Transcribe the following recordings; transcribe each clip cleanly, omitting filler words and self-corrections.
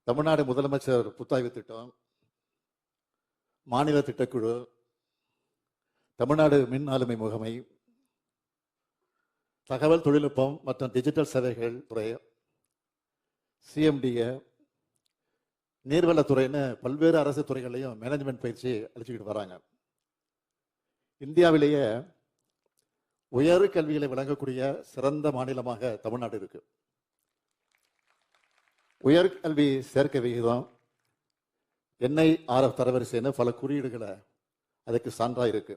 தமிழ்நாடு முதலமைச்சர் புத்தாய்வு திட்டம், மாநில திட்டக்குழு, தமிழ்நாடு மின் ஆளுமை முகமை, தகவல் தொழில்நுட்பம் மற்றும் டிஜிட்டல் சேவைகள் துறை, சிஎம்டிஏ, நீர்வளத்துறைன்னு பல்வேறு அரசு துறைகளையும் மேனேஜ்மெண்ட் பயிற்சி அளிச்சுக்கிட்டு வராங்க. இந்தியாவிலேயே உயர் கல்விகளை வழங்கக்கூடிய சிறந்த மாநிலமாக தமிழ்நாடு இருக்கு. உயர்கல்வி சேர்க்கை விகிதம் NIRF தரவரிசைன்னு பல குறியீடுகளை அதுக்கு சான்றாக இருக்கு.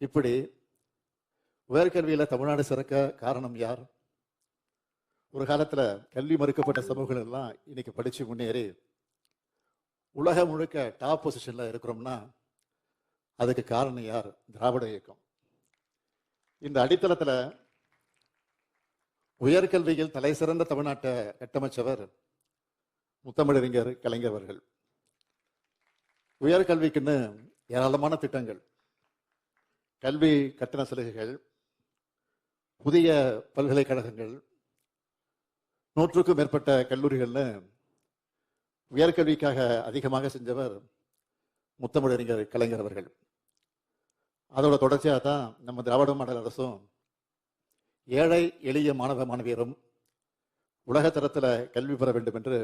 இப்படி உயர்கல்வியில தமிழ்நாடு சிறக்க காரணம் யார்? ஒரு காலத்துல கல்வி மறுக்கப்பட்ட சமூகங்கள் எல்லாம் இன்னைக்கு படிச்சு முன்னேறி உலகம் முழுக்க டாப் பொசிஷன்ல இருக்கிறோம்னா அதுக்கு காரணம் யார்? திராவிட இயக்கம். இந்த அடித்தளத்துல உயர்கல்வியில் தலை சிறந்த தமிழ்நாட்டை கட்டமைச்சவர் முத்தமிழறிஞர் கலைஞர் அவர்கள். உயர்கல்விக்குன்னு ஏராளமான திட்டங்கள், கல்வி கட்டண சலுகைகள், புதிய பல்கலைக்கழகங்கள், 100க்கும் மேற்பட்ட கல்லூரிகள்னு உயர்கல்விக்காக அதிகமாக செஞ்சவர் முத்தமிழறிஞர் கலைஞர் அவர்கள். அதோட தொடர்ச்சியாக தான் நம்ம திராவிட மாடல் அரசும் ஏழை எளிய மாணவ மாணவியரும் உலக தரத்தில் கல்வி பெற வேண்டும் என்று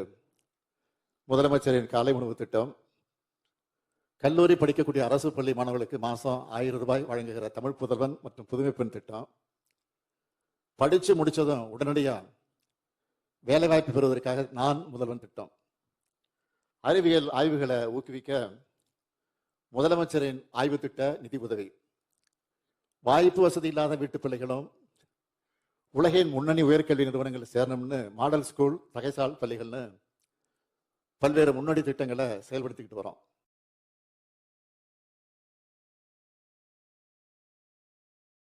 முதலமைச்சரின் காலை உணவு திட்டம், கல்லூரி படிக்கக்கூடிய அரசு பள்ளி மாணவர்களுக்கு மாதம் 1000 ரூபாய் வழங்குகிற தமிழ் புதல்வன் மற்றும் புதுமை பெண் திட்டம், படித்து முடித்ததும் உடனடியாக வேலைவாய்ப்பு பெறுவதற்காக நான் முதல்வன் திட்டம், அறிவியல் ஆய்வுகளை ஊக்குவிக்க முதலமைச்சரின் ஆய்வு திட்ட நிதி உதவி, வாய்ப்பு வசதி இல்லாத வீட்டு பிள்ளைகளும் உலகின் முன்னணி உயர்கல்வி நிறுவனங்கள் சேரணும்னு மாடல் ஸ்கூல், தகைசால் பள்ளிகள்னு பல்வேறு முன்னோடி திட்டங்களை செயல்படுத்திக்கிட்டு வரோம்.